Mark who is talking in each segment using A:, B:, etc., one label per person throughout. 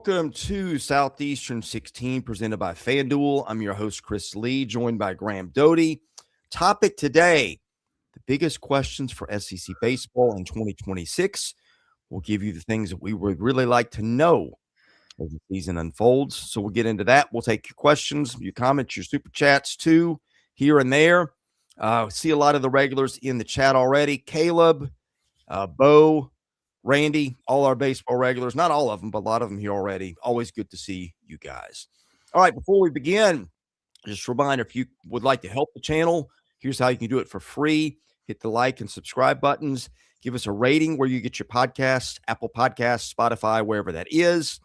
A: Welcome to Southeastern 16 presented by FanDuel. I'm your host, Chris Lee, joined by Graham Doty. Topic today, the biggest questions for SEC baseball in 2026. We'll give you the things that we would really like to know as the season unfolds. So we'll get into that. We'll take your questions, your comments, your super chats too, here and there. See a lot of the regulars in the chat already. Caleb, Bo, Randy, all our baseball regulars, not all of them, but a lot of them here already. Always good to see you guys. All right, before we begin, just a reminder, if you would like to help the channel, here's how you can do it for free. Hit the like and subscribe buttons. Give us a rating where you get your podcasts, Apple Podcasts, Spotify, wherever that is.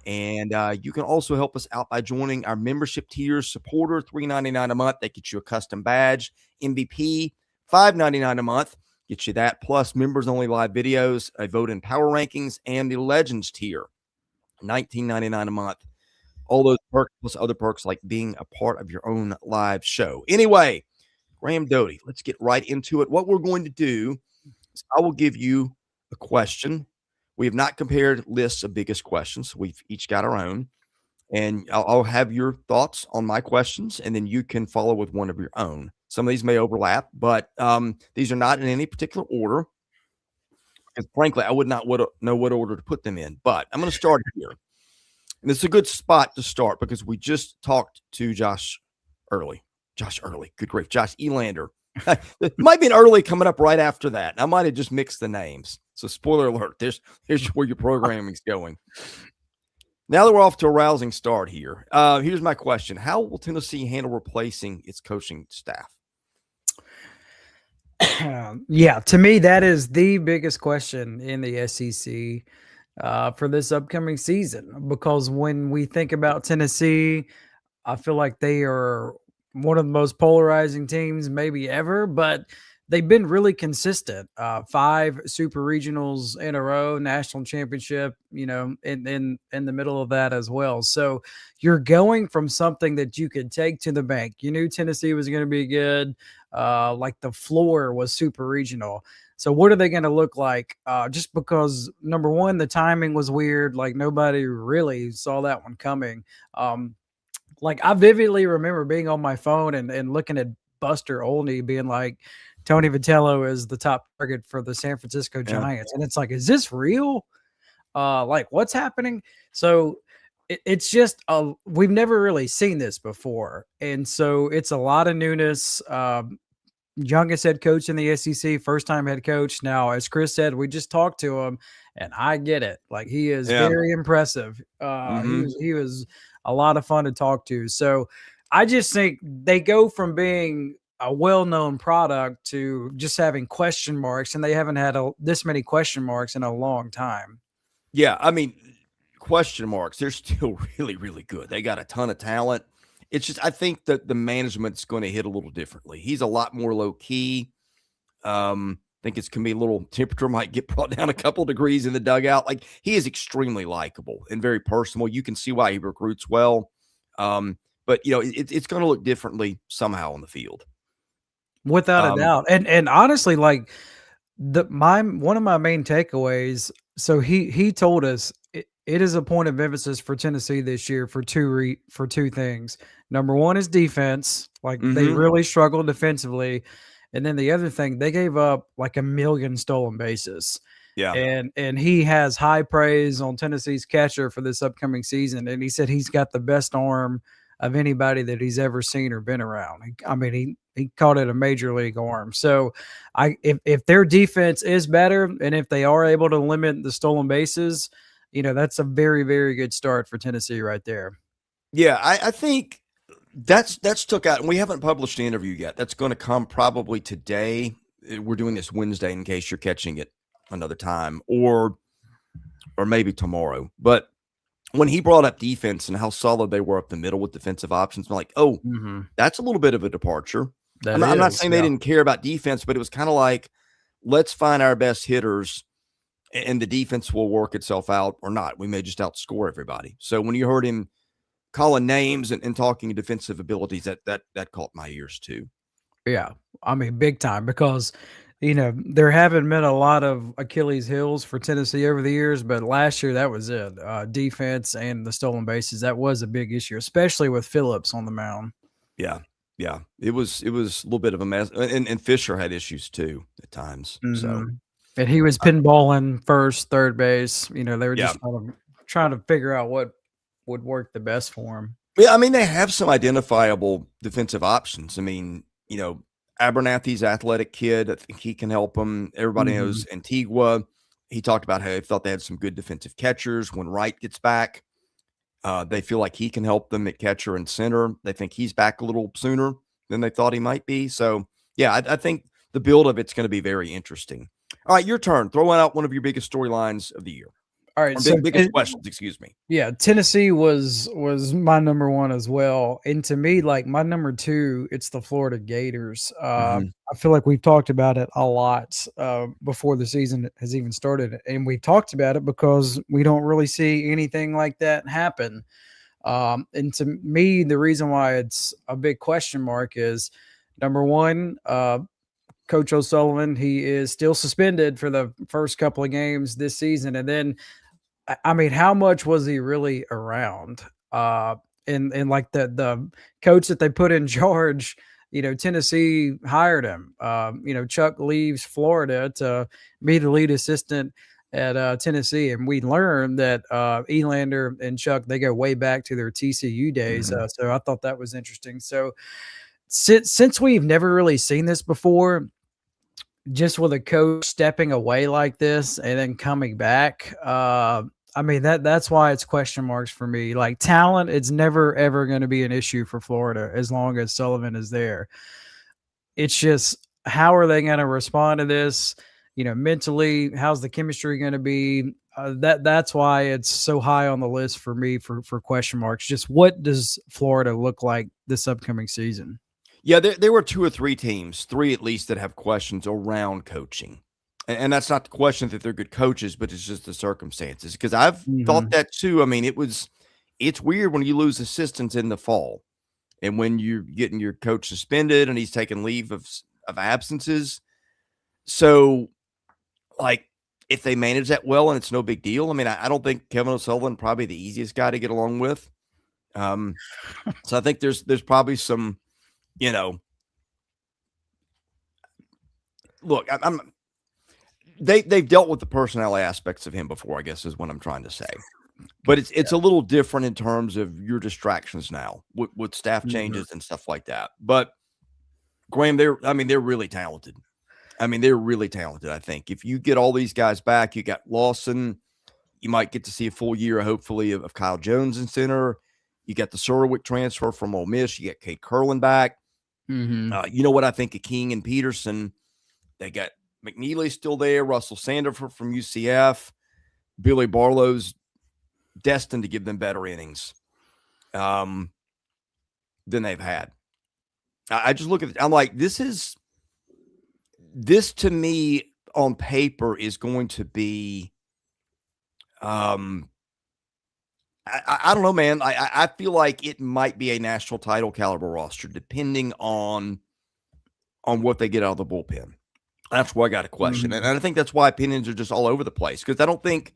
A: And you can also help us out by joining our membership tiers. Supporter, $3.99 a month. That gets you a custom badge. MVP, $5.99 a month. Get you that, plus members-only live videos, a vote in power rankings, and the Legends tier, $19.99 a month. All those perks plus other perks like being a part of your own live show. Anyway, Graham Doty, let's get right into it. What we're going to do is I will give you a question. We have not compared lists of biggest questions. We've each got our own. And I'll have your thoughts on my questions, and then you can follow with one of your own. Some of these may overlap, but these are not in any particular order. Because frankly, I would not know what order to put them in. But I'm going to start here. And it's a good spot to start because we just talked to Josh Earley. Good grief. Josh Elander. There might be an Earley coming up right after that. I might have just mixed the names. So spoiler alert. Here's where your programming's going. Now that we're off to a rousing start here, here's my question. How will Tennessee handle replacing its coaching staff?
B: Yeah, to me, that is the biggest question in the SEC for this upcoming season. Because when we think about Tennessee, I feel like they are one of the most polarizing teams maybe ever, but they've been really consistent. 5 super regionals in a row, national championship, in the middle of that as well. So you're going from something that you could take to the bank. You knew Tennessee was going to be good. Like the floor was super regional. So what are they going to look like? Just because, number one, the timing was weird. Like nobody really saw that one coming. Like I vividly remember being on my phone and looking at Buster Olney being like, Tony Vitello is the top target for the San Francisco Giants. And it's like, is this real? Like what's happening? So it's just, we've never really seen this before. And so it's a lot of newness. Youngest head coach in the SEC, first time head coach. Now, as Chris said, we just talked to him and I get it. Like he is very impressive. He was a lot of fun to talk to. So I just think they go from being a well-known product to just having question marks, and they haven't had this many question marks in a long time.
A: Yeah, I mean, question marks, they're still really, really good. They got a ton of talent. It's just I think that the management's going to hit a little differently. He's a lot more low-key. I think it's going to be a little temperature might get brought down a couple degrees in the dugout. Like he is extremely likable and very personal. You can see why he recruits well. But, it's going to look differently somehow on the field.
B: Without a doubt. And honestly, like one of my main takeaways, so he told us it is a point of emphasis for Tennessee this year for two things. Number one is defense. Like they really struggled defensively. And then the other thing, they gave up like 1 million stolen bases.
A: Yeah.
B: And he has high praise on Tennessee's catcher for this upcoming season. And he said he's got the best arm of anybody that he's ever seen or been around. I mean, he called it a major league arm. So if their defense is better and if they are able to limit the stolen bases, that's a very, very good start for Tennessee right there.
A: Yeah, I think that's took out, and we haven't published the interview yet. That's going to come probably today. We're doing this Wednesday in case you're catching it another time, or maybe tomorrow. But when he brought up defense and how solid they were up the middle with defensive options, I'm like, that's a little bit of a departure. I'm not saying they didn't care about defense, but it was kind of like, let's find our best hitters and the defense will work itself out or not. We may just outscore everybody. So when you heard him calling names and talking defensive abilities, that caught my ears too.
B: Yeah. I mean, big time, because there haven't been a lot of Achilles heels for Tennessee over the years, but last year that was it. Defense and the stolen bases, that was a big issue, especially with Phillips on the mound.
A: Yeah. Yeah. It was a little bit of a mess. And Fisher had issues too at times. So
B: and he was pinballing first, third base. They were
A: yeah.
B: just trying to figure out what would work the best for him.
A: Yeah, I mean, they have some identifiable defensive options. I mean, Abernathy's athletic kid. I think he can help them. Everybody knows Antigua. He talked about how he felt they had some good defensive catchers. When Wright gets back, they feel like he can help them at catcher and center. They think he's back a little sooner than they thought he might be. So, yeah, I think the build of it's going to be very interesting. All right, your turn. Throw out one of your biggest storylines of the year.
B: All right,
A: so biggest questions, excuse me.
B: Yeah, Tennessee was my number one as well, and to me, like my number two, it's the Florida Gators. I feel like we've talked about it a lot before the season has even started, and we talked about it because we don't really see anything like that happen. And to me, the reason why it's a big question mark is number one, Coach O'Sullivan, he is still suspended for the first couple of games this season, and then. I mean, how much was he really around? And like the coach that they put in charge, Tennessee hired him. Chuck leaves Florida to be the lead assistant at Tennessee, and we learned that Elander and Chuck, they go way back to their TCU days. So I thought that was interesting. So since we've never really seen this before, just with a coach stepping away like this and then coming back, I mean, that's why it's question marks for me. Like talent, it's never, ever going to be an issue for Florida as long as Sullivan is there. It's just, how are they going to respond to this? Mentally, how's the chemistry going to be? That's why it's so high on the list for me for question marks. Just what does Florida look like this upcoming season?
A: Yeah, there were two or three teams, three at least, that have questions around coaching. And that's not the question that they're good coaches, but it's just the circumstances. Because I've thought that too. I mean, it's weird when you lose assistants in the fall and when you're getting your coach suspended and he's taking leave of absences. So, like, if they manage that well and it's no big deal, I mean, I don't think Kevin O'Sullivan probably the easiest guy to get along with. So I think there's probably some, look, they've dealt with the personnel aspects of him before, I guess is what I'm trying to say. But it's a little different in terms of your distractions now with staff changes and stuff like that. But Graham, they're really talented. I mean, they're really talented. I think if you get all these guys back, you got Lawson, you might get to see a full year, hopefully, of Kyle Jones in center. You got the Surwick transfer from Ole Miss. You got Kate Curlin back. You know what I think of King and Peterson? They got McNeely still there, Russell Sandifer from UCF, Billy Barlow's destined to give them better innings than they've had. I just look at it. I'm like, this to me on paper is going to be, I don't know, man. I feel like it might be a national title caliber roster, depending on what they get out of the bullpen. That's why I got a question. And I think that's why opinions are just all over the place. Because I don't think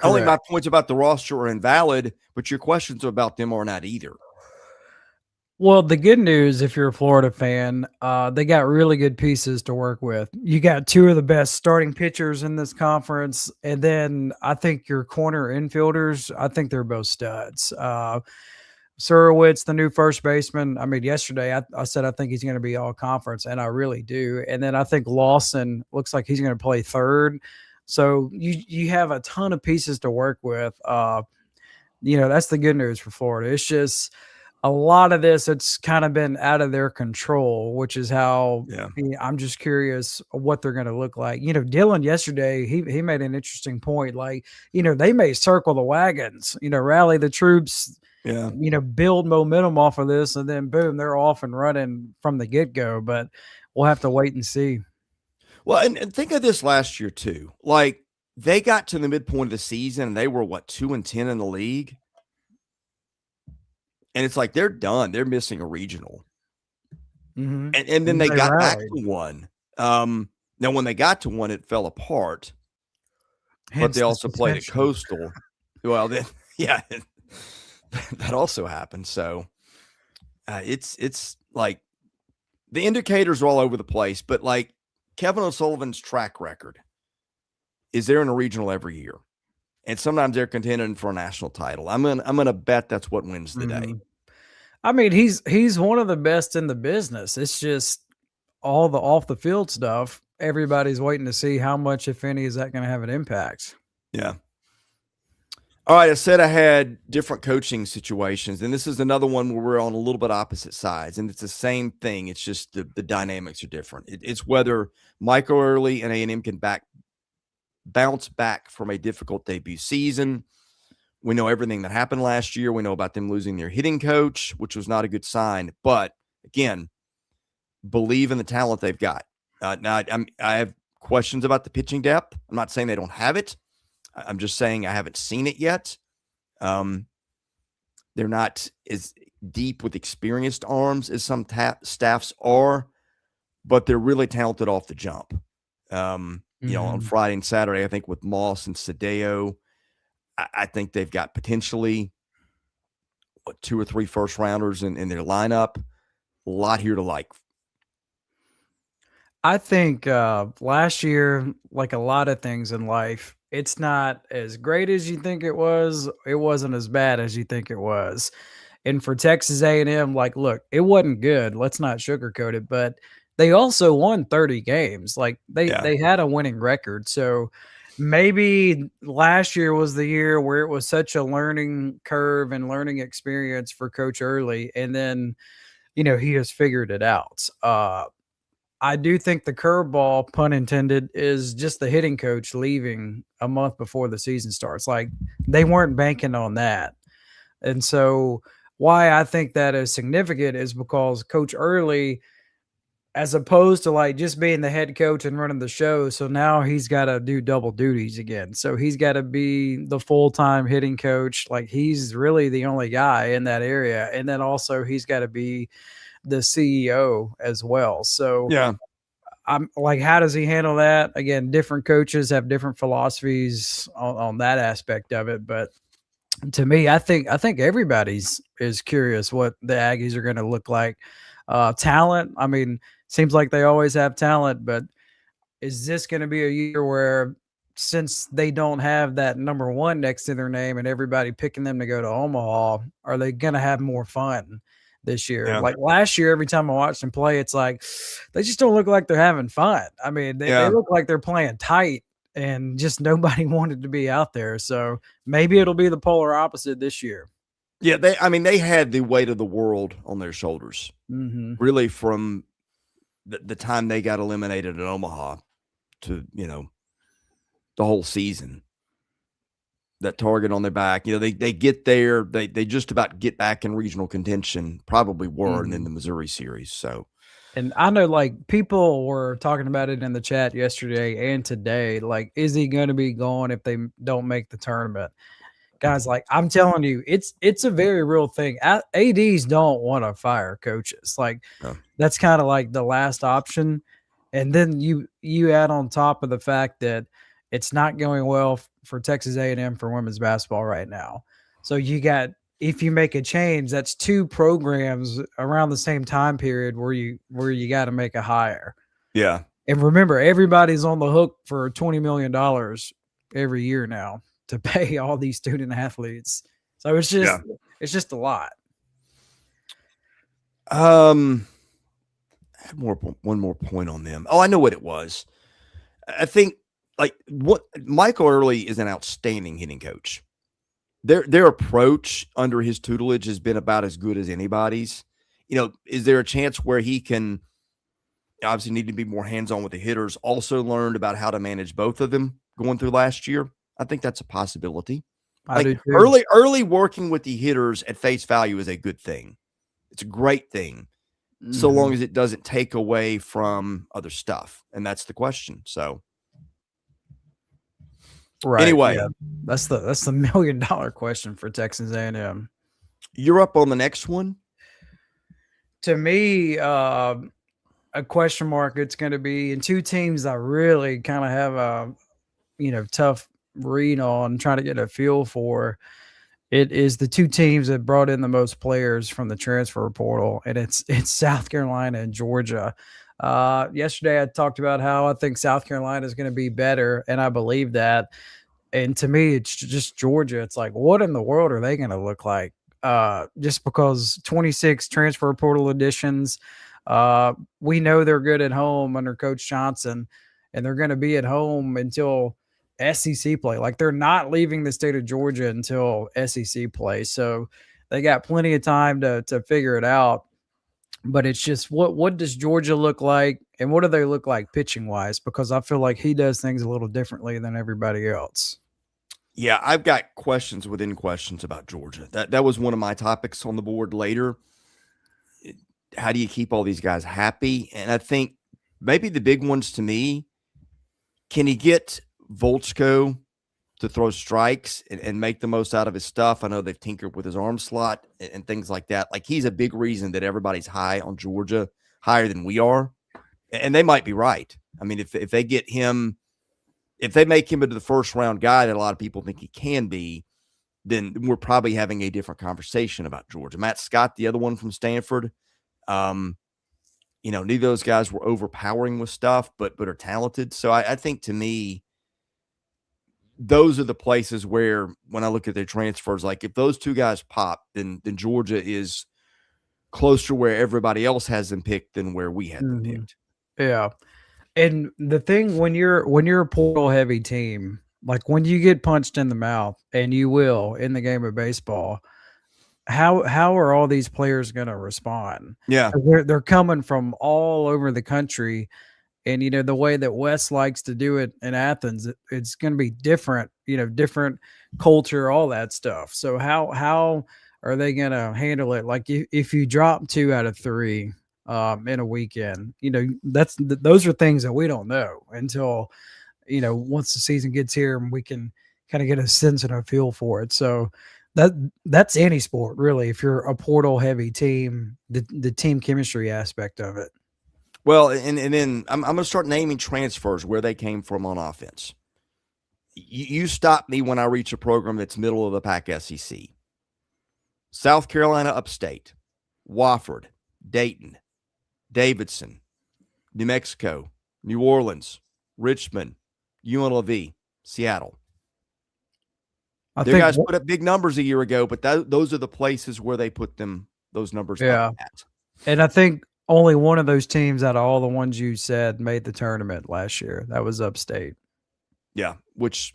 A: only my points about the roster are invalid, but your questions about them are not either.
B: Well, the good news, if you're a Florida fan, they got really good pieces to work with. You got two of the best starting pitchers in this conference. And then I think your corner infielders, I think they're both studs. Surowitz, the new first baseman. I mean, yesterday I said I think he's going to be all conference, and I really do. And then I think Lawson looks like he's going to play third. So you have a ton of pieces to work with. That's the good news for Florida. It's just a lot of this, it's kind of been out of their control, which is how I'm just curious what they're going to look like. Dylan yesterday, he made an interesting point. Like, they may circle the wagons, rally the troops, build momentum off of this, and then boom, they're off and running from the get-go. But we'll have to wait and see.
A: Well, and think of this last year too. Like, they got to the midpoint of the season and they were 2-10 in the league. And it's like they're done. They're missing a regional. And then they got back to one. Now, when they got to one, it fell apart, but they
B: the
A: also played at
B: suspension.
A: Coastal. Well, then, yeah, that also happened. So it's like the indicators are all over the place, but like Kevin O'Sullivan's track record is they're in a regional every year, and sometimes they're contending for a national title. I'm gonna bet that's what wins the day.
B: I mean, he's one of the best in the business. It's just all the off the field stuff. Everybody's waiting to see how much, if any, is that going to have an impact.
A: Yeah. All right, I said I had different coaching situations, and this is another one where we're on a little bit opposite sides, and it's the same thing. It's just the dynamics are different. It's whether Michael Earley and A&M can bounce back from a difficult debut season. We know everything that happened last year. We know about them losing their hitting coach, which was not a good sign. But again, believe in the talent they've got. Now, I have questions about the pitching depth. I'm not saying they don't have it. I'm just saying I haven't seen it yet. They're not as deep with experienced arms as some staffs are, but they're really talented off the jump. You know, on Friday and Saturday, I think with Moss and Sadeo, I think they've got potentially 2 or 3 first rounders in their lineup. A lot here to like.
B: I think last year, like a lot of things in life, it's not as great as you think it was. It wasn't as bad as you think it was. And for Texas A&M, like, look, it wasn't good. Let's not sugarcoat it, but they also won 30 games. Like they had a winning record. So maybe last year was the year where it was such a learning curve and learning experience for Coach Earley. And then, you know, he has figured it out. I do think the curveball, pun intended, is just the hitting coach leaving a month before the season starts. Like they weren't banking on that. And so why I think that is significant is because Coach Earley, as opposed to like just being the head coach and running the show, so now he's got to do double duties again. So he's got to be the full-time hitting coach. Like he's really the only guy in that area. And then also he's got to be the CEO as well. So
A: Yeah.
B: I'm like, how does he handle that? Again, different coaches have different philosophies on that aspect of it. But to me, I think everybody's is curious what the Aggies are going to look like. Talent, I mean, seems like they always have talent, but is this going to be a year where, since they don't have that number one next to their name and everybody picking them to go to Omaha, are they going to have more fun this year?
A: Yeah.
B: Like last year, every time I watched them play, it's like they just don't look like they're having fun. I mean, they look like they're playing tight and just nobody wanted to be out there. So maybe it'll be the polar opposite this year.
A: Yeah, they had the weight of the world on their shoulders, really, from the time they got eliminated at Omaha to, you know, the whole season. That target on their back, you know, they get there, they just about get back in regional contention, probably were, and in the Missouri series. So,
B: and I know like people were talking about it in the chat yesterday and today. Like, is he going to be gone if they don't make the tournament? Guys, like I'm telling you, it's a very real thing. ADs don't want to fire coaches. Like that's kind of like the last option. And then you add on top of the fact that it's not going well for Texas A&M for women's basketball right now. So you got, if you make a change, that's 2 programs around the same time period where you got to make a hire.
A: Yeah.
B: And remember, everybody's on the hook for $20 million every year now to pay all these student athletes. So it's just a lot.
A: I had one more point on them. Oh, I know what it was. I think Michael Earley is an outstanding hitting coach. Their approach under his tutelage has been about as good as anybody's. You know, is there a chance where he can obviously need to be more hands-on with the hitters, also learned about how to manage both of them going through last year? I think that's a possibility. Like early working with the hitters at face value is a good thing. It's a great thing, so long as it doesn't take away from other stuff. And that's the question. So anyway,
B: that's the $1 million question for Texas A&M.
A: You're up on the next one.
B: To me, a question mark it's going to be, and two teams I really kind of have a tough read on, trying to get a feel for. It is the two teams that brought in the most players from the transfer portal, and it's South Carolina and Georgia. Yesterday, I talked about how I think South Carolina is going to be better, and I believe that. And to me, it's just Georgia. It's like, what in the world are they going to look like? Just because 26 transfer portal additions, we know they're good at home under Coach Johnson, and they're going to be at home until SEC play. Like, they're not leaving the state of Georgia until SEC play. So they got plenty of time to figure it out. But it's just, what does Georgia look like, and what do they look like pitching wise? Because I feel like he does things a little differently than everybody else.
A: Yeah, I've got questions within questions about Georgia. That was one of my topics on the board later. How do you keep all these guys happy? And I think maybe the big ones to me, can he get Volchko to throw strikes and make the most out of his stuff? I know they've tinkered with his arm slot and things like that. Like, he's a big reason that everybody's high on Georgia, higher than we are. And they might be right. I mean, if they get him, if they make him into the first round guy that a lot of people think he can be, then we're probably having a different conversation about Georgia. Matt Scott, the other one from Stanford, neither of those guys were overpowering with stuff, but are talented. So I think, to me, those are the places where, when I look at their transfers, like, if those two guys pop, then Georgia is closer where everybody else has them picked than where we had them picked.
B: Yeah. And the thing, when you're a portal heavy team, like when you get punched in the mouth, and you will in the game of baseball, how are all these players going to respond?
A: Yeah.
B: They're coming from all over the country. And, the way that Wes likes to do it in Athens, it's going to be different, different culture, all that stuff. So how are they going to handle it? Like, if you drop 2 out of 3 in a weekend, those are things that we don't know until, once the season gets here and we can kind of get a sense and a feel for it. So that's any sport, really. If you're a portal heavy team, the team chemistry aspect of it.
A: Well, and then I'm going to start naming transfers where they came from on offense. You stop me when I reach a program that's middle of the pack SEC. South Carolina Upstate, Wofford, Dayton, Davidson, New Mexico, New Orleans, Richmond, UNLV, Seattle. Their guys put up big numbers a year ago, but those are the places where they put those numbers up at.
B: And I think only one of those teams out of all the ones you said made the tournament last year. That was Upstate.
A: Yeah, which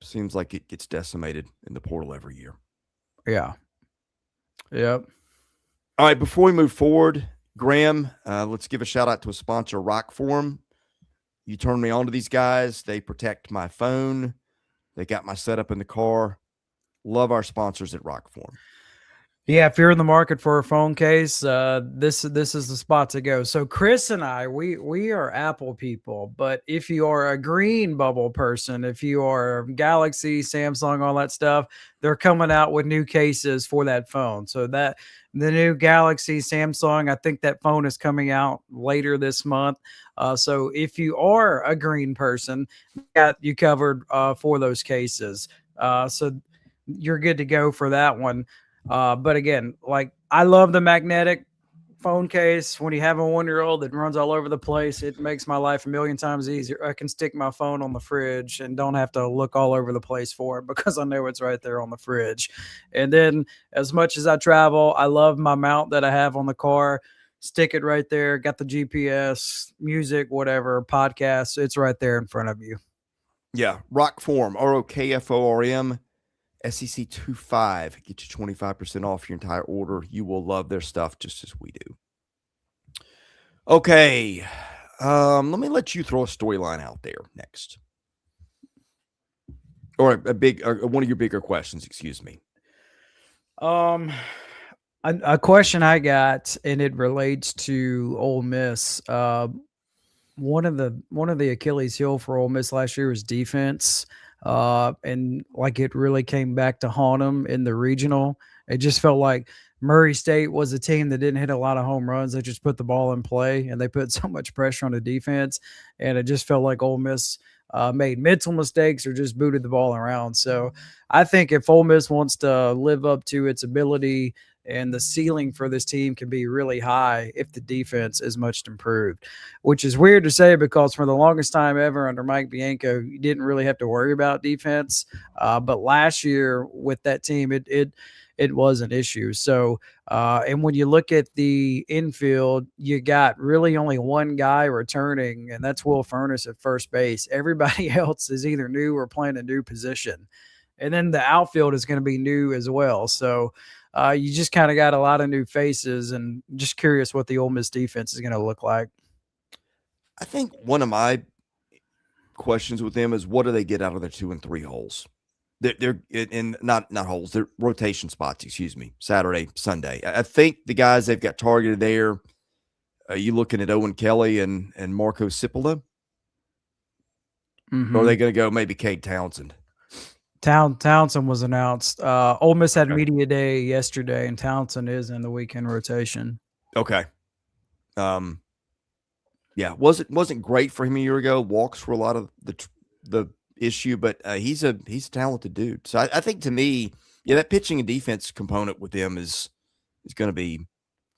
A: seems like it gets decimated in the portal every year.
B: Yeah. Yep.
A: All right, before we move forward, Graham, let's give a shout out to a sponsor, ROKFORM. You turned me on to these guys. They protect my phone. They got my setup in the car. Love our sponsors at ROKFORM.
B: Yeah, if you're in the market for a phone case, this is the spot to go. So Chris and I, we are Apple people, but if you are a green bubble person, if you are Galaxy, Samsung, all that stuff, they're coming out with new cases for that phone. So that the new Galaxy, Samsung, I think that phone is coming out later this month. So if you are a green person, got you covered for those cases. So you're good to go for that one. But again, like, I love the magnetic phone case. When you have a 1-year-old that runs all over the place, it makes my life a million times easier. I can stick my phone on the fridge and don't have to look all over the place for it because I know it's right there on the fridge. And then, as much as I travel, I love my mount that I have on the car. Stick it right there. Got the GPS, music, whatever, podcasts. It's right there in front of you.
A: Yeah. ROKFORM, ROKFORM. SEC 25, get you 25% off your entire order. You will love their stuff just as we do. Okay, let me let you throw a storyline out there next, or one of your bigger questions. Excuse me.
B: A question I got, and it relates to Ole Miss. One of the Achilles heel for Ole Miss last year was defense. And like, it really came back to haunt them in the regional. It just felt like Murray State was a team that didn't hit a lot of home runs. They just put the ball in play, and they put so much pressure on the defense, and it just felt like Ole Miss made mental mistakes or just booted the ball around. So I think if Ole Miss wants to live up to its ability, and the ceiling for this team can be really high if the defense is much improved, which is weird to say because for the longest time ever under Mike Bianco, you didn't really have to worry about defense. But last year with that team, it was an issue. So, and when you look at the infield, you got really only one guy returning, and that's Will Furnace at first base. Everybody else is either new or playing a new position. And then the outfield is going to be new as well. So, you just kind of got a lot of new faces, and just curious what the Ole Miss defense is going to look like.
A: I think one of my questions with them is what do they get out of their 2 and 3 holes? They're in not holes, they're rotation spots, excuse me, Saturday, Sunday. I think the guys they've got targeted there, you looking at Owen Kelly and Marco Cipolla?
B: Mm-hmm.
A: Or are they going to go maybe Cade Townsend?
B: Townsend was announced. Ole Miss had media day yesterday, and Townsend is in the weekend rotation.
A: Okay. Yeah, wasn't great for him a year ago. Walks were a lot of the issue, but he's a talented dude. So I think to me, yeah, that pitching and defense component with them is going to be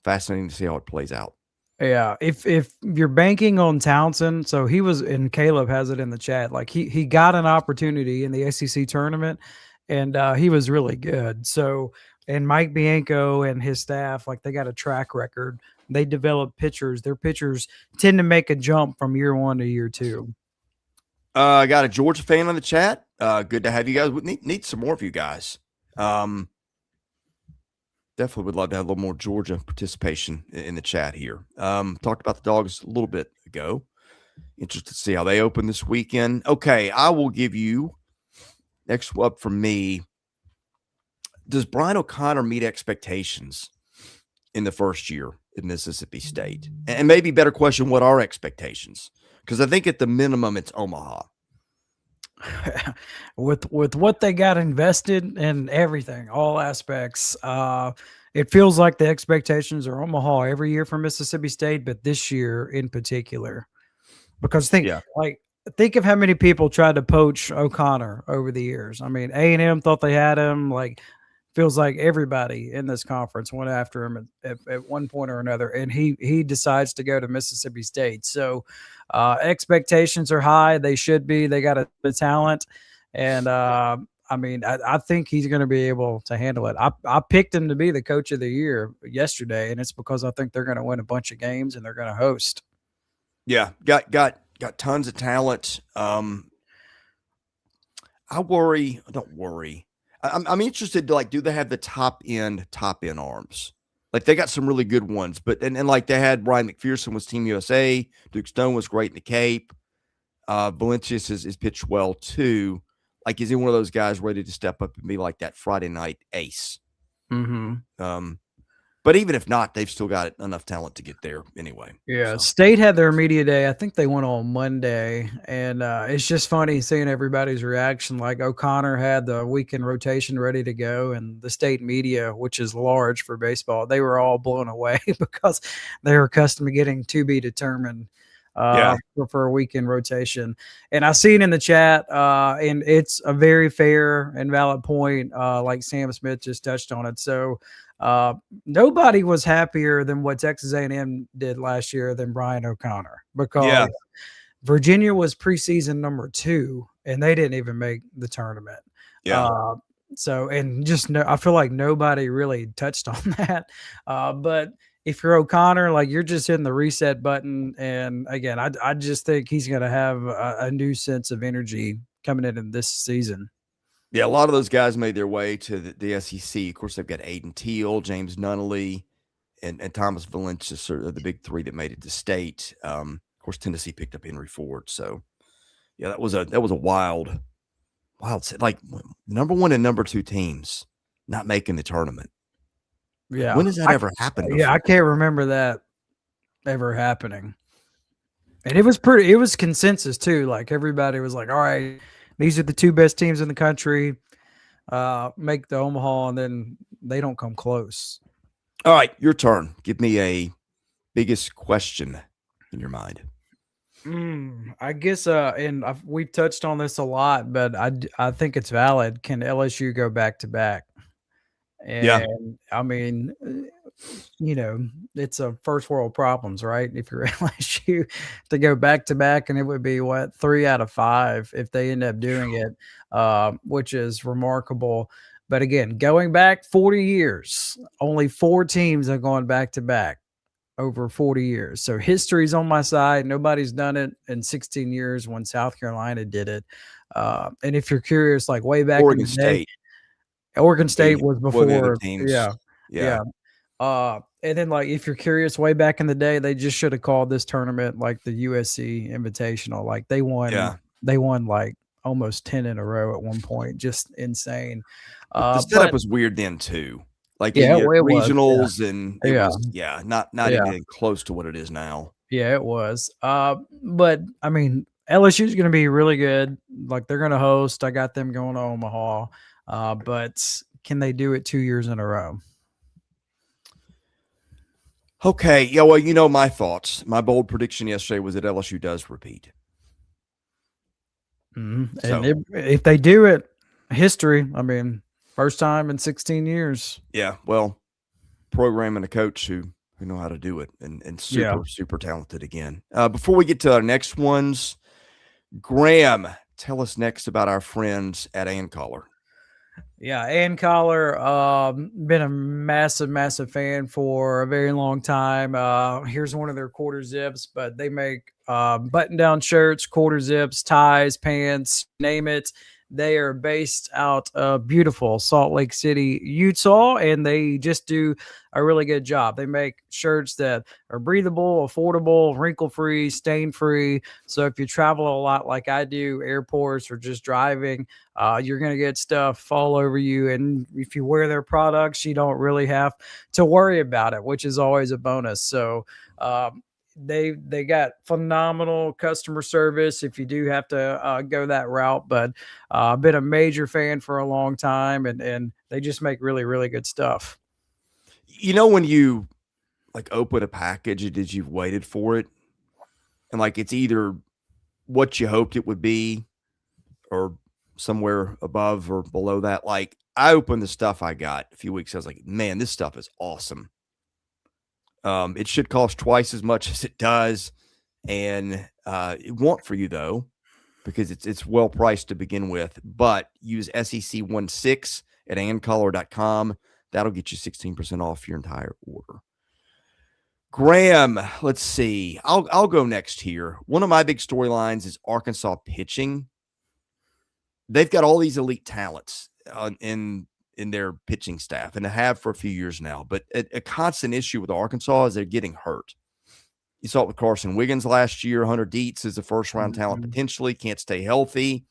A: fascinating to see how it plays out.
B: Yeah, if you're banking on Townsend, so he was, and Caleb has it in the chat, like he got an opportunity in the SEC tournament, and he was really good. So, and Mike Bianco and his staff, like they got a track record. They develop pitchers. Their pitchers tend to make a jump from year 1 to year 2.
A: I got a Georgia fan on the chat. Good to have you guys. We need some more of you guys. Definitely would love to have a little more Georgia participation in the chat here. Talked about the Dogs a little bit ago. Interested to see how they open this weekend. Okay, I will give you next up for me. Does Brian O'Connor meet expectations in the first year at Mississippi State? And maybe better question, what are expectations? Because I think at the minimum it's Omaha.
B: with what they got invested in everything, all aspects, it feels like the expectations are Omaha every year for Mississippi State, but this year in particular, because think of how many people tried to poach O'Connor over the years. I mean, A&M thought they had him. Like, feels like everybody in this conference went after him at one point or another, and he decides to go to Mississippi State. So expectations are high. They should be. They got the talent, and I mean, I think he's going to be able to handle it. I picked him to be the coach of the year yesterday, and it's because I think they're going to win a bunch of games and they're going to host.
A: Yeah, got tons of talent. I don't worry. I'm interested to, like, do they have the top end arms? Like, they got some really good ones, but and like they had Brian McPherson was Team USA. Duke Stone was great in the Cape. Valencius is pitched well too. Like, is he one of those guys ready to step up and be like that Friday night ace?
B: Mm-hmm.
A: But even if not, they've still got enough talent to get there anyway.
B: Yeah, so. State had their media day. I think they went on Monday, and it's just funny seeing everybody's reaction. Like, O'Connor had the weekend rotation ready to go, and the state media, which is large for baseball, they were all blown away because they were accustomed to getting to be determined for a weekend rotation. And I see it in the chat, and it's a very fair and valid point, like Sam Smith just touched on it. So nobody was happier than what Texas A&M did last year than Brian O'Connor, because Virginia was preseason number 2 and they didn't even make the tournament. So, and just I feel like nobody really touched on that. But if you're O'Connor, like, you're just hitting the reset button. And again, I just think he's going to have a new sense of energy coming in this season.
A: Yeah, a lot of those guys made their way to the SEC. Of course, they've got Aiden Teal, James Nunnally, and Thomas Valencius are the big three that made it to state. Of course, Tennessee picked up Henry Ford. So, yeah, that was a wild, like, number 1 and number 2 teams not making the tournament.
B: Yeah,
A: when has that ever happened before?
B: Yeah, I can't remember that ever happening. And it was consensus too. Like, everybody was like, all right, these are the 2 best teams in the country. Make the Omaha, and then they don't come close.
A: All right, your turn. Give me a biggest question in your mind.
B: I guess, and we've touched on this a lot, but I think it's valid. Can LSU go back to back?
A: Yeah.
B: And I mean, it's a first world problems, right? If you're LSU to go back to back, and it would be what 3 out of 5 if they end up doing it, which is remarkable. But again, going back 40 years, only 4 teams have gone back to back over 40 years. So history's on my side. Nobody's done it in 16 years when South Carolina did it. And if you're curious, like way back
A: Oregon
B: in the day,
A: State.
B: Oregon State was
A: One of the other
B: before.
A: teams.
B: Yeah.
A: Yeah.
B: And then like if you're curious, way back in the day, they just should have called this tournament like the USC Invitational. Like they won like almost 10 in a row at one point. Just insane.
A: The setup was weird then too. Like
B: Yeah,
A: you had
B: it was,
A: regionals and it
B: Yeah.
A: was not
B: Yeah.
A: anything close to what it is now.
B: Yeah, it was. But I mean, LSU is going to be really good. Like they're going to host. I got them going to Omaha. But can they do it 2 years in a row?
A: Okay. Yeah, well, you know my thoughts. My bold prediction yesterday was that LSU does repeat.
B: Mm-hmm.
A: So,
B: And if they do it, history. I mean, first time in 16 years.
A: yeah, well, program and a coach who know how to do it and super talented again. Before we get to our next ones, Graham, tell us next about our friends at Ann Collar.
B: Yeah, Ann Collar, been a massive fan for a very long time. Here's one of their quarter zips, but they make button-down shirts, quarter zips, ties, pants, name it. They are based out of beautiful Salt Lake City, Utah, and they just do a really good job. They make shirts that are breathable, affordable, wrinkle-free, stain-free. So if you travel a lot like I do, airports or just driving, you're going to get stuff all over you. And if you wear their products, you don't really have to worry about it, which is always a bonus. So they got phenomenal customer service if you do have to go that route. But I've been a major fan for a long time, and they just make really, really good stuff.
A: You know, when you like open a package and you've waited for it, and like it's either what you hoped it would be or somewhere above or below that. Like I opened the stuff I got a few weeks ago. I was like, man, this stuff is awesome. It should cost twice as much as it does. And it won't for you though, because it's well priced to begin with, but use SEC16 at AnnCollar.com. That'll get you 16% off your entire order. Graham, let's see. I'll go next here. One of my big storylines is Arkansas pitching. They've got all these elite talents in their pitching staff, and they have for a few years now. But a constant issue with Arkansas is they're getting hurt. You saw it with Carson Wiggins last year. Hunter Dietz is a first-round talent potentially, can't stay healthy.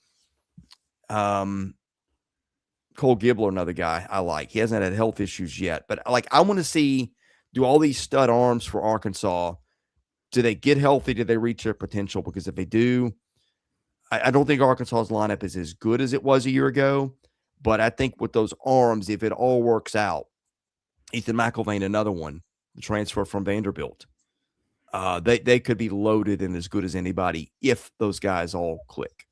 A: Cole Gibbler, another guy I like. He hasn't had health issues yet. But, like, I want to see, do all these stud arms for Arkansas, do they get healthy? Do they reach their potential? Because if they do, I don't think Arkansas's lineup is as good as it was a year ago. But I think with those arms, if it all works out, Ethan McElvain, another one, the transfer from Vanderbilt, they could be loaded and as good as anybody if those guys all click.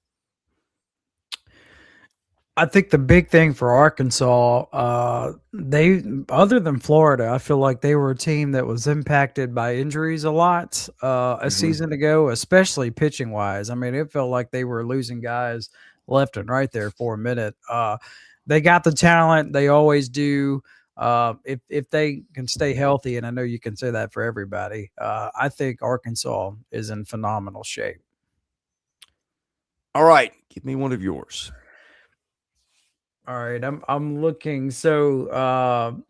B: I think the big thing for Arkansas, they other than Florida, I feel like they were a team that was impacted by injuries a lot a season ago, especially pitching wise. I mean, it felt like they were losing guys left and right there for a minute. They got the talent. They always do. If they can stay healthy, and I know you can say that for everybody, I think Arkansas is in phenomenal shape.
A: All right. Give me one of yours.
B: All right. I'm looking. So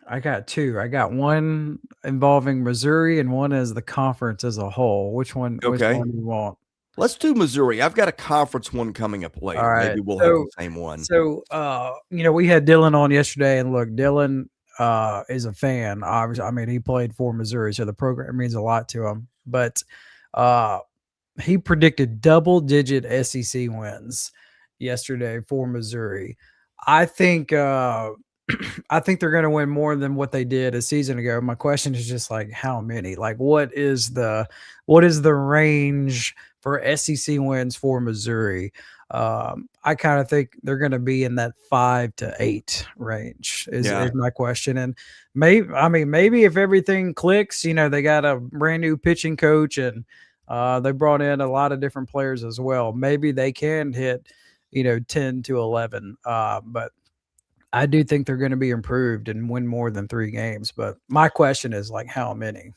B: I got two. I got one involving Missouri and one as the conference as a whole. Which one do you want?
A: Let's do Missouri. I've got a conference one coming up later.
B: All right.
A: Maybe we'll have the same one.
B: So, we had Dylan on yesterday, and look, Dylan is a fan. Obviously, I mean, he played for Missouri, so the program means a lot to him. But he predicted double-digit SEC wins yesterday for Missouri. I think I think they're going to win more than what they did a season ago. My question is just like how many? Like what is the range for SEC wins for Missouri? I kind of think they're going to be in that 5 to 8 range is my question. And maybe if everything clicks, they got a brand new pitching coach and they brought in a lot of different players as well. Maybe they can hit, 10 to 11. But I do think they're going to be improved and win more than 3 games. But my question is like how many?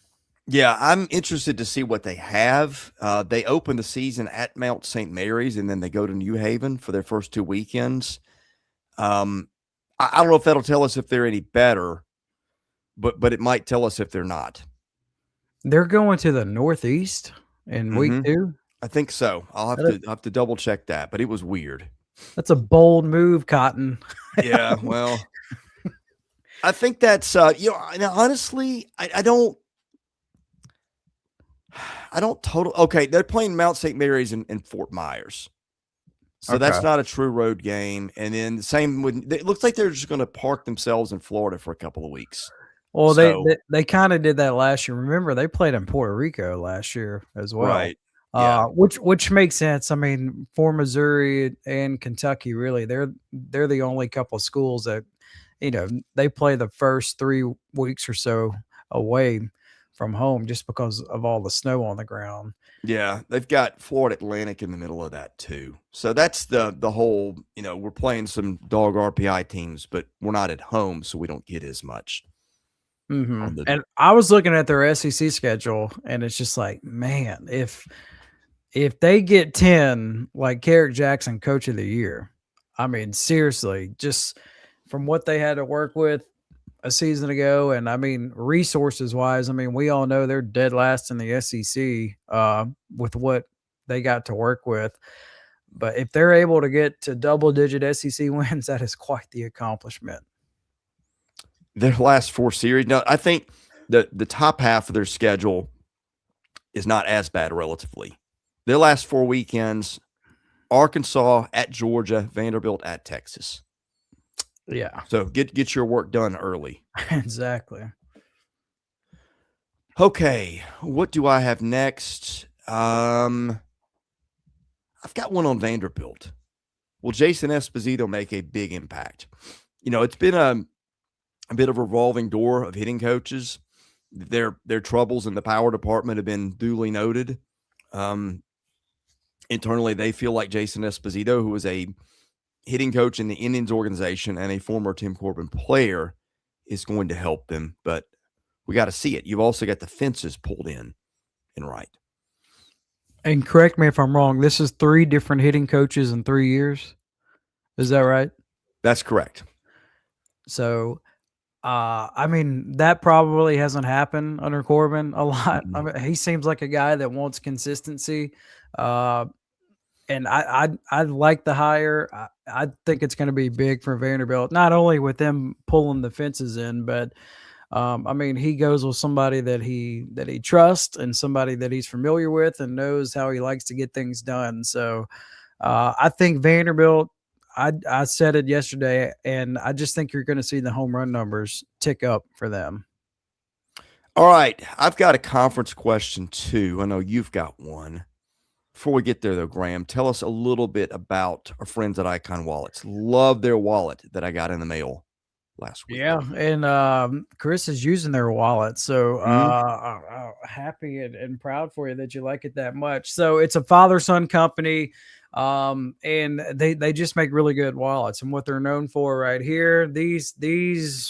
A: Yeah, I'm interested to see what they have. They open the season at Mount St. Mary's, and then they go to New Haven for their first 2 weekends. I don't know if that'll tell us if they're any better, but it might tell us if they're not.
B: They're going to the Northeast in week 2?
A: I think so. I'll have to double check that, but it was weird.
B: That's a bold move, Cotton.
A: Yeah, well, I think that's honestly, I don't okay, they're playing Mount St. Mary's in Fort Myers. So that's not a true road game. And then the same with it looks like they're just going to park themselves in Florida for a couple of weeks.
B: Well, they kind of did that last year. Remember, they played in Puerto Rico last year as well.
A: Right. Yeah.
B: Which makes sense. I mean, for Missouri and Kentucky, really, they're the only couple of schools that, they play the first 3 weeks or so away from home just because of all the snow on the ground.
A: Yeah, they've got Florida Atlantic in the middle of that too. So that's the whole, we're playing some dog RPI teams, but we're not at home, so we don't get as much.
B: Mm-hmm. And I was looking at their SEC schedule, and it's just like, man, if they get 10, like Carrick Jackson, Coach of the Year, I mean, seriously, just from what they had to work with a season ago, and I mean, resources-wise, I mean, we all know they're dead last in the SEC with what they got to work with. But if they're able to get to double-digit SEC wins, that is quite the accomplishment.
A: Their last 4 series. No, I think the top half of their schedule is not as bad relatively. Their last 4 weekends, Arkansas at Georgia, Vanderbilt at Texas.
B: Yeah.
A: So get your work done early.
B: Exactly.
A: Okay. What do I have next? I've got one on Vanderbilt. Will Jason Esposito make a big impact? It's been a bit of a revolving door of hitting coaches. Their troubles in the power department have been duly noted. Internally, they feel like Jason Esposito, who was a hitting coach in the Indians organization and a former Tim Corbin player, is going to help them. But we got to see it. You've also got the fences pulled in and right.
B: And correct me if I'm wrong, this is 3 different hitting coaches in 3 years. Is that right?
A: That's correct.
B: So, I mean, that probably hasn't happened under Corbin a lot. I mean, he seems like a guy that wants consistency. And I like the hire. I think it's going to be big for Vanderbilt, not only with them pulling the fences in, but I mean, he goes with somebody that he trusts and somebody that he's familiar with and knows how he likes to get things done. So I think Vanderbilt, I said it yesterday, and I just think you're going to see the home run numbers tick up for them.
A: All right. I've got a conference question too. I know you've got one. Before we get there, though, Graham, tell us a little bit about our friends at Icon Wallets. Love their wallet that I got in the mail last week.
B: Yeah, and Chris is using their wallet, so happy and proud for you that you like it that much. So it's a father-son company, and they just make really good wallets. And what they're known for right here, these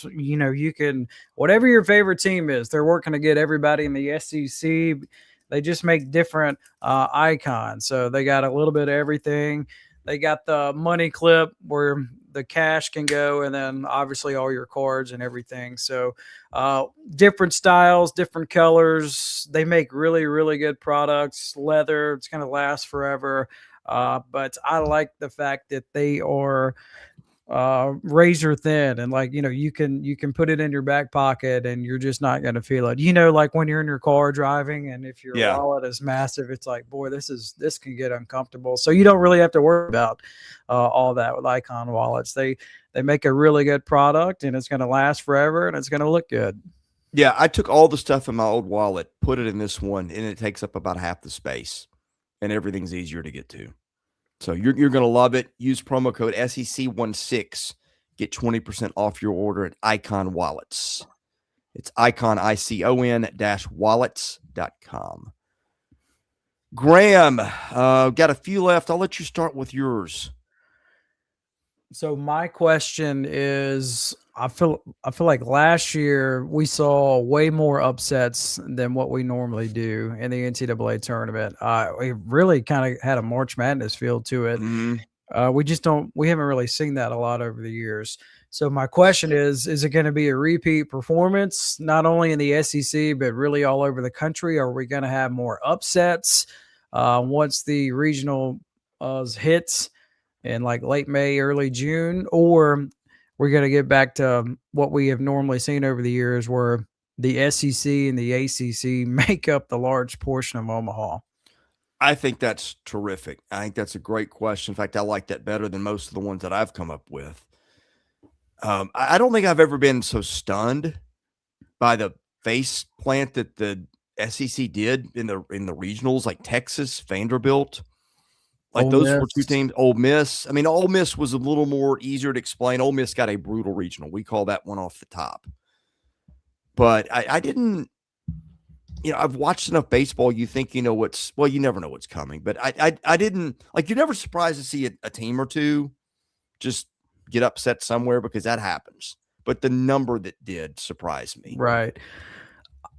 B: you can, whatever your favorite team is, they're working to get everybody in the SEC. They just make different icons. So they got a little bit of everything. They got the money clip where the cash can go, and then obviously all your cards and everything. So different styles, different colors. They make really, really good products. Leather, it's going to last forever. But I like the fact that they are razor thin, and like, you can put it in your back pocket and you're just not going to feel it. Like when you're in your car driving, and if your
A: Yeah.
B: wallet is massive, it's like, boy, this can get uncomfortable. So you don't really have to worry about all that with Icon wallets. They make a really good product, and it's going to last forever, and it's going to look good.
A: Yeah, I took all the stuff in my old wallet, put it in this one, and it takes up about half the space, and everything's easier to get to. So you're going to love it. Use promo code SEC16. Get 20% off your order at Icon Wallets. It's Icon, ICON-wallets.com. Graham, got a few left. I'll let you start with yours.
B: So my question is, I feel like last year we saw way more upsets than what we normally do in the NCAA tournament. We really kind of had a March Madness feel to it. We haven't really seen that a lot over the years. So my question is it going to be a repeat performance, not only in the SEC, but really all over the country? Are we going to have more upsets once the regional hits in like late May, early June, or we're going to get back to what we have normally seen over the years, where the SEC and the ACC make up the large portion of Omaha?
A: I think that's terrific. I think that's a great question. In fact, I like that better than most of the ones that I've come up with. I don't think I've ever been so stunned by the face plant that the SEC did in the regionals, like Texas, Vanderbilt. Like those were two teams. Ole Miss. I mean, Ole Miss was a little more easier to explain. Ole Miss got a brutal regional. We call that one off the top. But I didn't, I've watched enough baseball. You think you never know what's coming. But I didn't, like, you're never surprised to see a team or two just get upset somewhere, because that happens. But the number that did surprise me.
B: Right.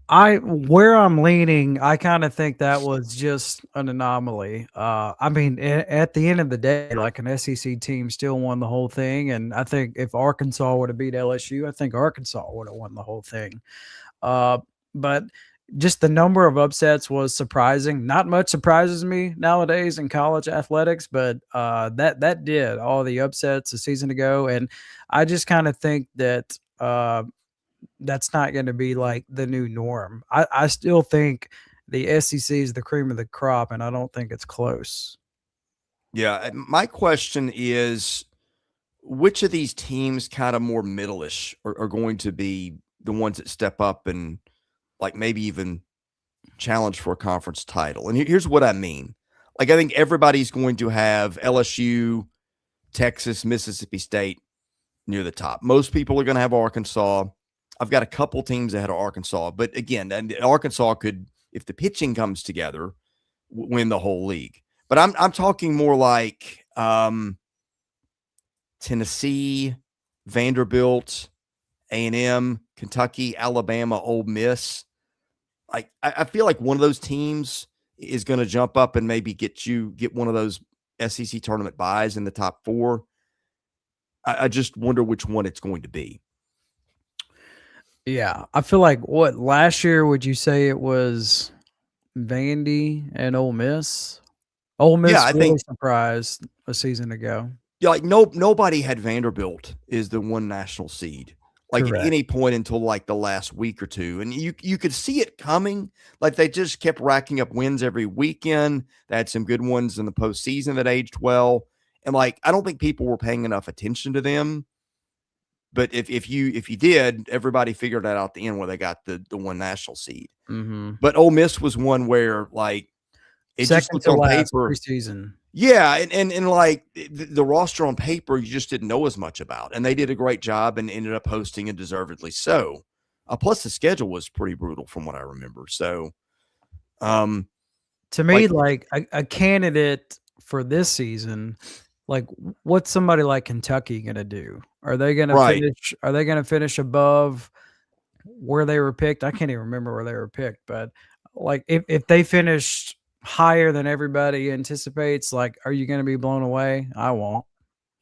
B: Where I'm leaning, I kind of think that was just an anomaly. I mean, at the end of the day, like, an SEC team still won the whole thing. And I think if Arkansas would have beat LSU, I think Arkansas would have won the whole thing. But just the number of upsets was surprising. Not much surprises me nowadays in college athletics, but that did all the upsets a season ago. And I just kind of think that that's not going to be like the new norm. I still think the SEC is the cream of the crop, and I don't think it's close.
A: Yeah. My question is, which of these teams, kind of more middle-ish, are going to be the ones that step up and, like, maybe even challenge for a conference title? And here's what I mean. Like, I think everybody's going to have LSU, Texas, Mississippi State near the top. Most people are going to have Arkansas. I've got a couple teams ahead of Arkansas, but again, and Arkansas could, if the pitching comes together, win the whole league. But I'm talking more like Tennessee, Vanderbilt, A&M, Kentucky, Alabama, Ole Miss. Like, I feel like one of those teams is going to jump up and maybe get one of those SEC tournament buys in the top four. I just wonder which one it's going to be.
B: Yeah, I feel like, what, last year would you say it was Vandy and Ole Miss? Ole Miss,
A: Yeah, I think
B: surprised a season ago.
A: Yeah, like nobody had Vanderbilt is the one national seed, like,
B: Correct.
A: at any point until like the last week or two, and you could see it coming. Like, they just kept racking up wins every weekend. They had some good ones in the postseason that aged well, and like, I don't think people were paying enough attention to them. But if you did, everybody figured that out at the end where they got the one national seed.
B: Mm-hmm.
A: But Ole Miss was one where, like, it just looked on paper.
B: Preseason.
A: Yeah, and like the roster on paper, you just didn't know as much about, and they did a great job and ended up hosting, and deservedly so. Plus, the schedule was pretty brutal from what I remember. So,
B: to me, like a candidate for this season, like, what's somebody like Kentucky going to do? Are they going to finish? Are they going to finish above where they were picked? I can't even remember where they were picked, but like, if they finished higher than everybody anticipates, like, are you going to be blown away? I won't.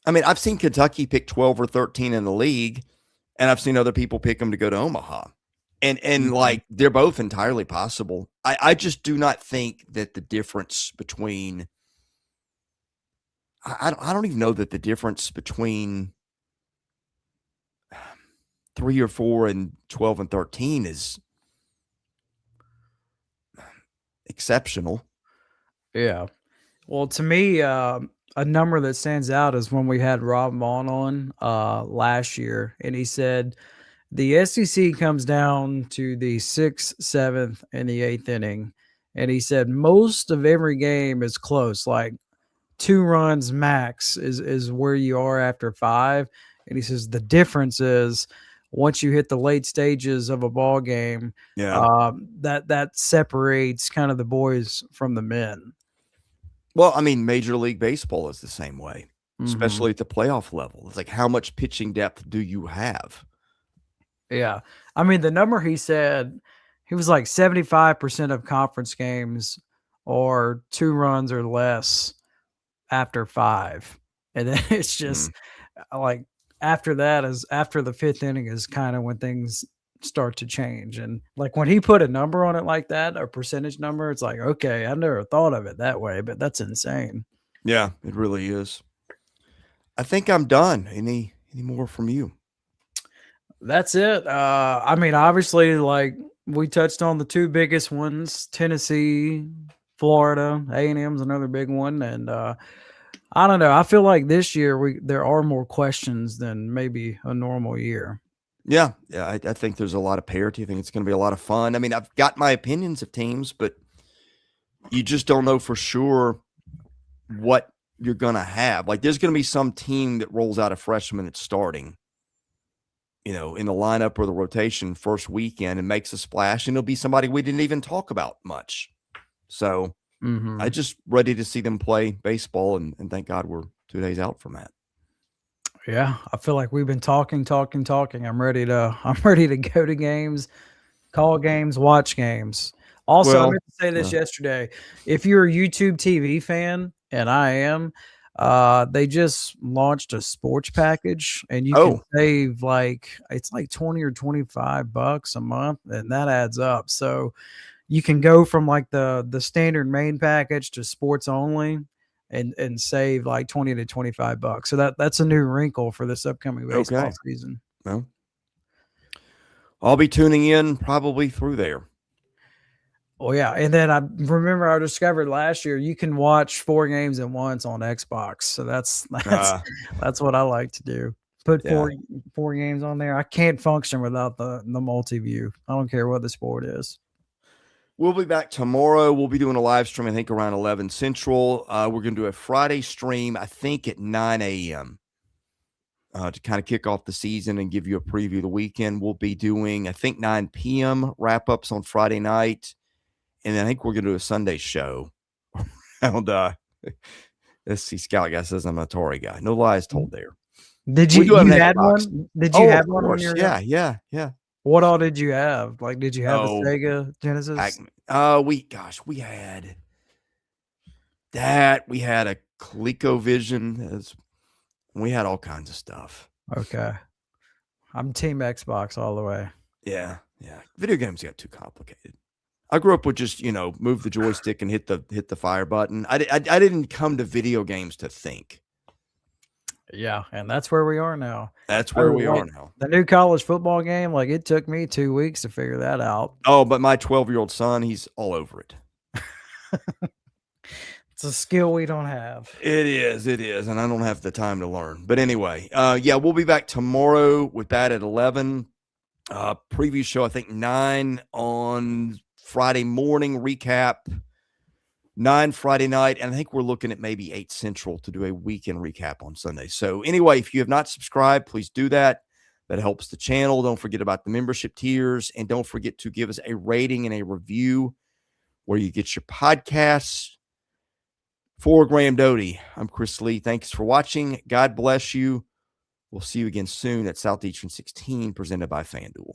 A: I mean, I've seen Kentucky pick 12 or 13 in the league, and I've seen other people pick them to go to Omaha. And like, they're both entirely possible. I just do not think that the difference between I don't even know that the difference between 3 or 4 and 12 and 13 is exceptional.
B: Yeah. Well, to me, a number that stands out is when we had Rob Vaughn on last year, and he said the SEC comes down to the 6th, 7th, and the 8th inning. And he said most of every game is close, like 2 runs max is where you are after 5. And he says the difference is once you hit the late stages of a ball game, that separates kind of the boys from the men.
A: Well, I mean, Major League Baseball is the same way, especially at the playoff level. It's like, how much pitching depth do you have?
B: Yeah. I mean, the number he said, he was like 75% of conference games or 2 runs or less after 5. And then it's just like after that is after the 5th inning is kind of when things start to change. And like when he put a number on it like that, a percentage number, it's like, okay, I never thought of it that way, but that's insane.
A: Yeah, it really is. I think I'm done. Any more from you?
B: That's it. I mean, obviously, like we touched on the 2 biggest ones, Tennessee, Florida, A&M's another big one. And I don't know. I feel like this year there are more questions than maybe a normal year.
A: Yeah, I think there's a lot of parity. I think it's going to be a lot of fun. I mean, I've got my opinions of teams, but you just don't know for sure what you're going to have. Like, there's going to be some team that rolls out a freshman that's starting, in the lineup or the rotation first weekend and makes a splash, and it'll be somebody we didn't even talk about much. So I just ready to see them play baseball, and thank God we're 2 days out from that.
B: Yeah, I feel like we've been talking. I'm ready to go to games, call games, watch games. Also, I meant to say this yesterday. If you're a YouTube TV fan, and I am, they just launched a sports package, and you can save it's like $20 or $25 a month, and that adds up. So you can go from like the standard main package to sports only and save like $20 to $25. So that's a new wrinkle for this upcoming baseball season.
A: Well, I'll be tuning in probably through there.
B: Oh yeah, and then I remember I discovered last year you can watch 4 games at once on Xbox. So that's what I like to do. Put 4 games on there. I can't function without the multi-view. I don't care what the sport is.
A: We'll be back tomorrow. We'll be doing a live stream, I think, around 11 Central. We're going to do a Friday stream, I think, at 9 a.m. To kind of kick off the season and give you a preview of the weekend. We'll be doing, I think, 9 p.m. wrap-ups on Friday night. And I think we're going to do a Sunday show around SC Scout guy says I'm a Atari guy. No lies told there.
B: Did you have one? Did you have one?
A: Yeah.
B: What all did you have? Like, did you have a Sega Genesis?
A: We had that. We had a ColecoVision. We had all kinds of stuff.
B: Okay. I'm team Xbox all the way.
A: Yeah. Video games got too complicated. I grew up with just, move the joystick and hit the fire button. I didn't come to video games to think.
B: Yeah, and that's where we are now.
A: That's where we are now.
B: The new college football game, like it took me 2 weeks to figure that out.
A: Oh, but my 12-year-old son, he's all over it.
B: It's a skill we don't have.
A: It is, and I don't have the time to learn. But anyway, we'll be back tomorrow with that at 11. Preview show, I think 9 on Friday morning, recap 9 Friday night, and I think we're looking at maybe 8 Central to do a weekend recap on Sunday. So anyway, if you have not subscribed, please do that. That helps the channel. Don't forget about the membership tiers, and don't forget to give us a rating and a review where you get your podcasts. For Graham Doty, I'm Chris Lee. Thanks for watching. God bless you. We'll see you again soon at Southeastern 16, presented by FanDuel.